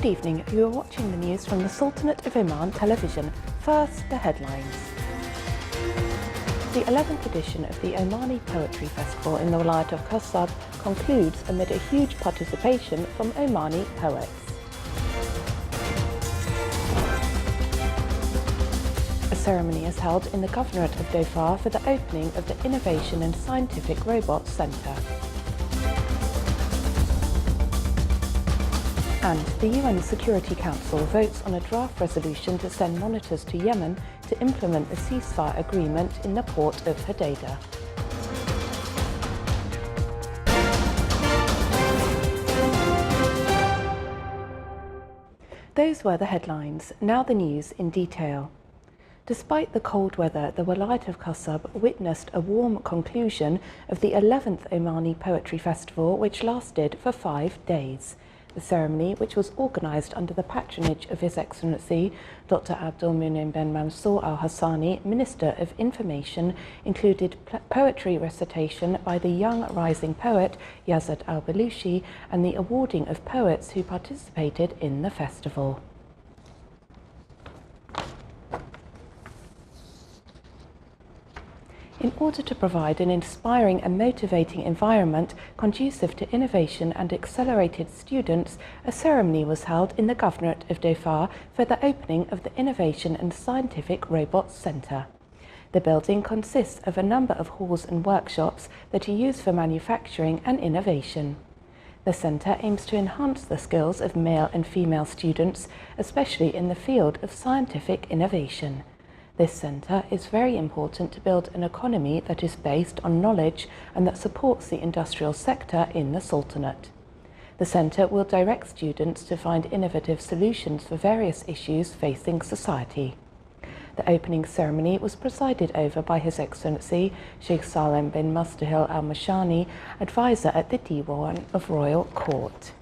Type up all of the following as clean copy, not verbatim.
evening, you are watching the news from the Sultanate of Oman television. First, the headlines. The 11th edition of the Omani Poetry Festival in the Walayat of Qasab concludes amid a huge participation from Omani poets. A ceremony is held in the Governorate of Dhofar for the opening of the Innovation and Scientific Robots Centre. And the UN Security Council votes on a draft resolution to send monitors to Yemen to implement the ceasefire agreement in the port of Hodeidah. Those were the headlines. Now the news in detail. Despite the cold weather, the Walayat of Qasab witnessed a warm conclusion of the 11th Omani Poetry Festival, which lasted for 5 days. The ceremony, which was organised under the patronage of His Excellency Dr. Abdul Munim bin Mansour al-Hassani, Minister of Information, included poetry recitation by the young rising poet Yazid al-Balushi and the awarding of poets who participated in the festival. In order to provide an inspiring and motivating environment conducive to innovation and accelerated students, a ceremony was held in the Governorate of Dhofar for the opening of the Innovation and Scientific Robots Centre. The building consists of a number of halls and workshops that are used for manufacturing and innovation. The centre aims to enhance the skills of male and female students, especially in the field of scientific innovation. This centre is very important to build an economy that is based on knowledge and that supports the industrial sector in the Sultanate. The centre will direct students to find innovative solutions for various issues facing society. The opening ceremony was presided over by His Excellency Sheikh Salem bin Mustahil al-Mashani, advisor at the Diwan of Royal Court.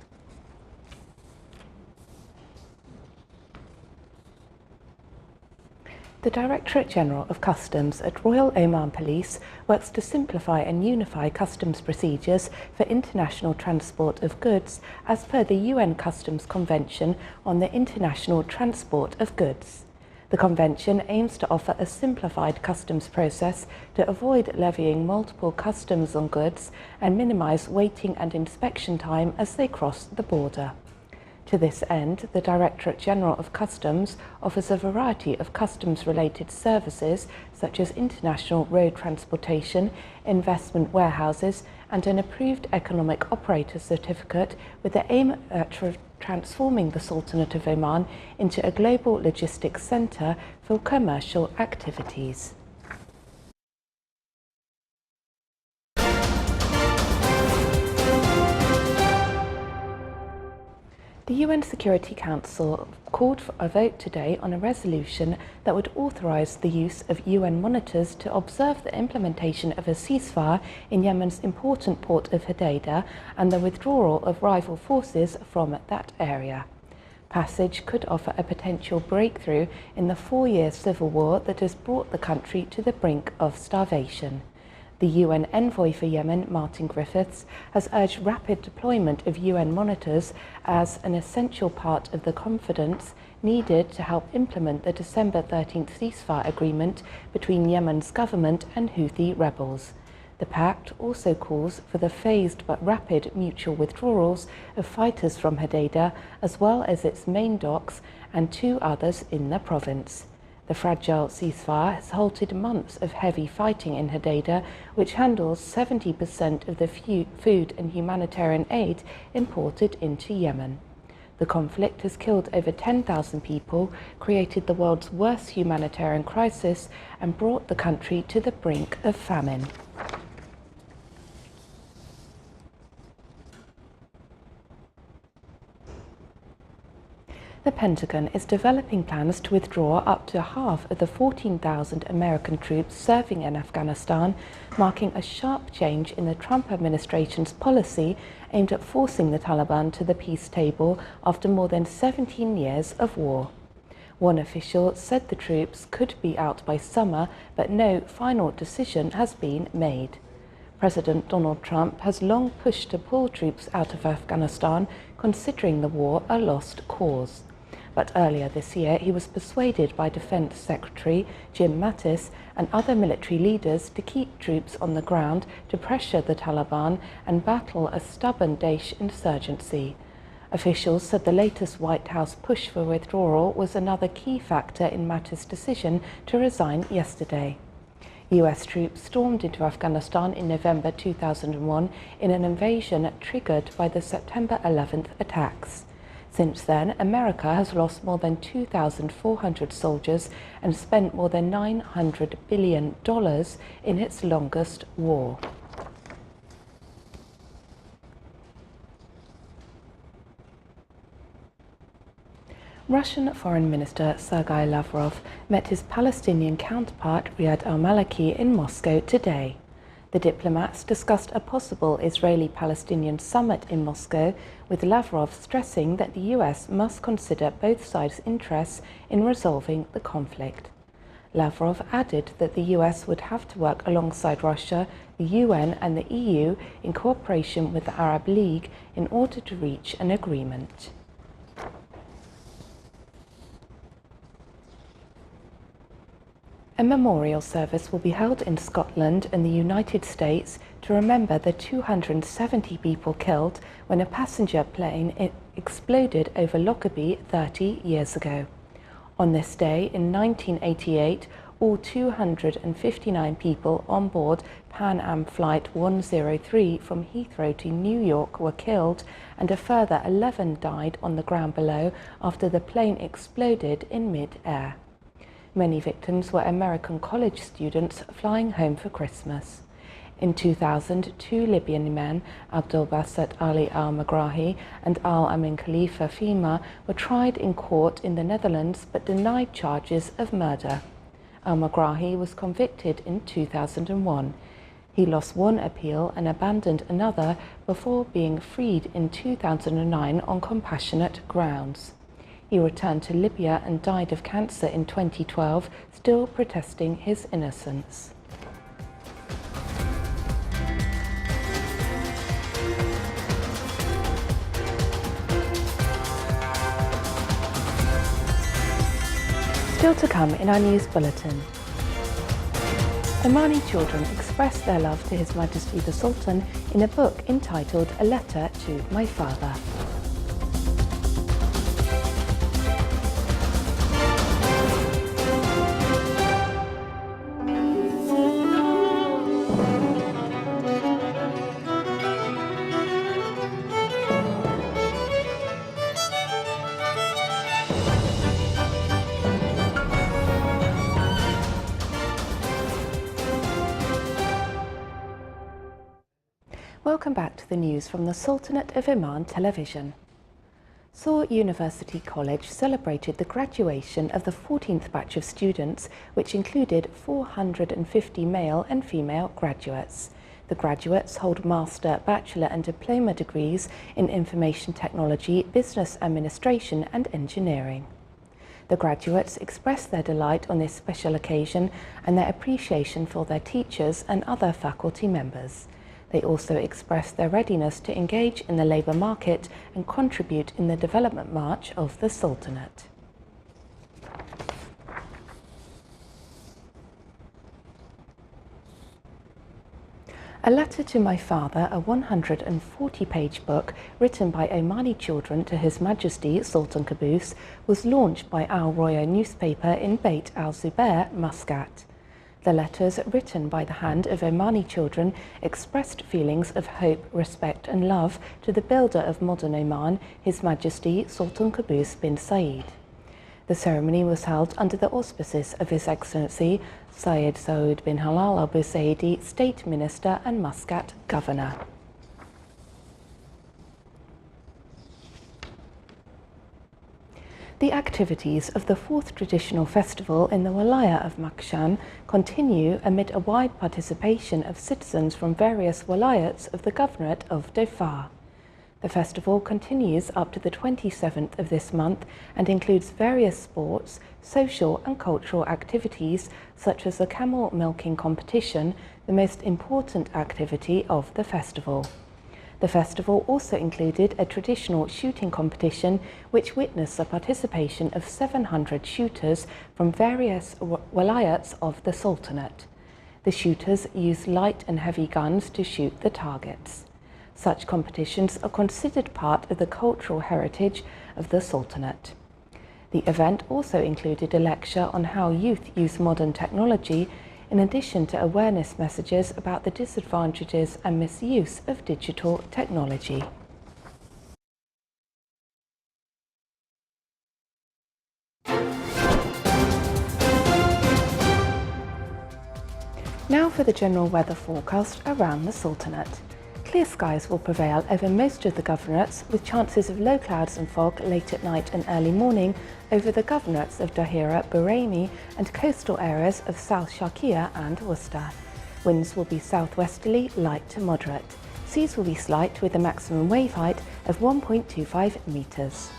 The Directorate General of Customs at Royal Oman Police works to simplify and unify customs procedures for international transport of goods as per the UN Customs Convention on the International Transport of Goods. The Convention aims to offer a simplified customs process to avoid levying multiple customs on goods and minimise waiting and inspection time as they cross the border. To this end, the Directorate General of Customs offers a variety of customs-related services such as international road transportation, investment warehouses and an approved economic operator certificate with the aim at transforming the Sultanate of Oman into a global logistics centre for commercial activities. The UN Security Council called for a vote today on a resolution that would authorise the use of UN monitors to observe the implementation of a ceasefire in Yemen's important port of Hodeidah and the withdrawal of rival forces from that area. Passage could offer a potential breakthrough in the 4-year civil war that has brought the country to the brink of starvation. The UN envoy for Yemen, Martin Griffiths, has urged rapid deployment of UN monitors as an essential part of the confidence needed to help implement the December 13th ceasefire agreement between Yemen's government and Houthi rebels. The pact also calls for the phased but rapid mutual withdrawals of fighters from Hodeidah, as well as its main docks and 2 others in the province. The fragile ceasefire has halted months of heavy fighting in Hodeidah, which handles 70% of the food and humanitarian aid imported into Yemen. The conflict has killed over 10,000 people, created the world's worst humanitarian crisis, and brought the country to the brink of famine. The Pentagon is developing plans to withdraw up to half of the 14,000 American troops serving in Afghanistan, marking a sharp change in the Trump administration's policy aimed at forcing the Taliban to the peace table after more than 17 years of war. One official said the troops could be out by summer, but no final decision has been made. President Donald Trump has long pushed to pull troops out of Afghanistan, considering the war a lost cause. But earlier this year, he was persuaded by Defense Secretary Jim Mattis and other military leaders to keep troops on the ground to pressure the Taliban and battle a stubborn Daesh insurgency. Officials said the latest White House push for withdrawal was another key factor in Mattis' decision to resign yesterday. US troops stormed into Afghanistan in November 2001 in an invasion triggered by the September 11th attacks. Since then, America has lost more than 2,400 soldiers and spent more than $900 billion in its longest war. Russian Foreign Minister Sergei Lavrov met his Palestinian counterpart Riyad al-Maliki in Moscow today. The diplomats discussed a possible Israeli-Palestinian summit in Moscow, with Lavrov stressing that the US must consider both sides' interests in resolving the conflict. Lavrov added that the US would have to work alongside Russia, the UN and the EU in cooperation with the Arab League in order to reach an agreement. A memorial service will be held in Scotland and the United States to remember the 270 people killed when a passenger plane exploded over Lockerbie 30 years ago. On this day in 1988, all 259 people on board Pan Am Flight 103 from Heathrow to New York were killed, and a further 11 died on the ground below after the plane exploded in mid-air. Many victims were American college students flying home for Christmas. In 2000, two Libyan men, Abdul Basit Ali al-Magrahi and Al-Amin Khalifa Fima, were tried in court in the Netherlands but denied charges of murder. Al-Magrahi was convicted in 2001. He lost one appeal and abandoned another before being freed in 2009 on compassionate grounds. He returned to Libya and died of cancer in 2012, still protesting his innocence. Still to come in our news bulletin. Omani children express their love to His Majesty the Sultan in a book entitled A Letter to My Father. Welcome back to the news from the Sultanate of Oman television. Saur University College celebrated the graduation of the 14th batch of students, which included 450 male and female graduates. The graduates hold master, bachelor and diploma degrees in information technology, business administration and engineering. The graduates expressed their delight on this special occasion and their appreciation for their teachers and other faculty members. They also expressed their readiness to engage in the labour market and contribute in the development march of the Sultanate. A Letter to My Father, a 140-page book written by Omani children to His Majesty Sultan Qaboos, was launched by Al Roya newspaper in Beit Al Zubair, Muscat. The letters, written by the hand of Omani children, expressed feelings of hope, respect and love to the builder of modern Oman, His Majesty Sultan Qaboos bin Said. The ceremony was held under the auspices of His Excellency Syed Saud bin Halal Al Busaidi, State Minister and Muscat Governor. The activities of the 4th traditional festival in the Walaya of Makshan continue amid a wide participation of citizens from various walayats of the Governorate of Dhofar. The festival continues up to the 27th of this month and includes various sports, social and cultural activities such as a camel milking competition, the most important activity of the festival. The festival also included a traditional shooting competition which witnessed the participation of 700 shooters from various wilayats of the Sultanate. The shooters use light and heavy guns to shoot the targets. Such competitions are considered part of the cultural heritage of the Sultanate. The event also included a lecture on how youth use modern technology, in addition to awareness messages about the disadvantages and misuse of digital technology. Now for the general weather forecast around the Sultanate. Clear skies will prevail over most of the governorates, with chances of low clouds and fog late at night and early morning over the governorates of Dahira, Buraimi and coastal areas of South Sharqiya and Worcester. Winds will be southwesterly, light to moderate. Seas will be slight with a maximum wave height of 1.25 metres.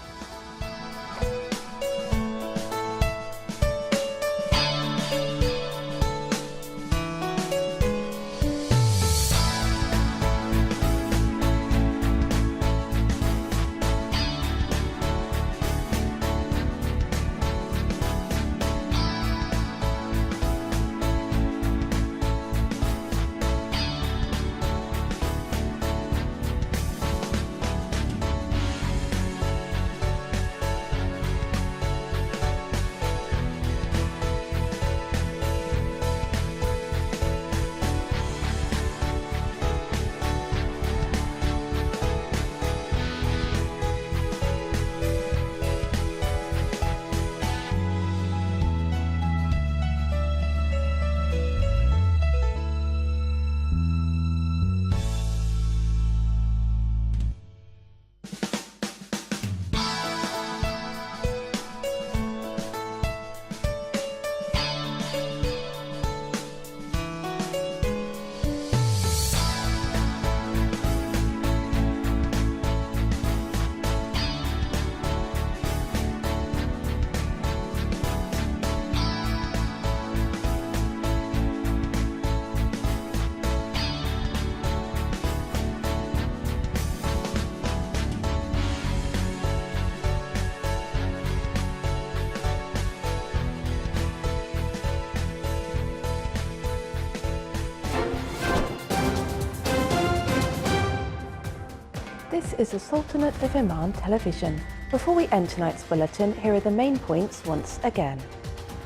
This is the Sultanate of Oman television. Before we end tonight's bulletin, here are the main points once again.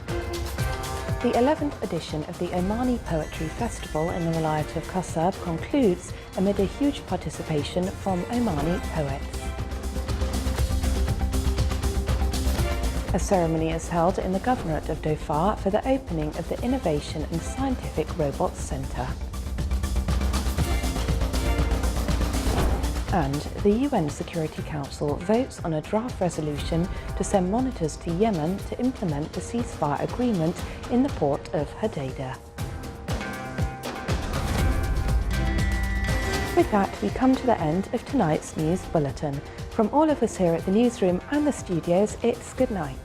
The 11th edition of the Omani Poetry Festival in the Wilayat of Kasab concludes amid a huge participation from Omani poets. A ceremony is held in the Governorate of Dhofar for the opening of the Innovation and Scientific Robots Centre. And the UN Security Council votes on a draft resolution to send monitors to Yemen to implement the ceasefire agreement in the port of Hodeidah. With that, we come to the end of tonight's news bulletin. From all of us here at the newsroom and the studios, it's good night.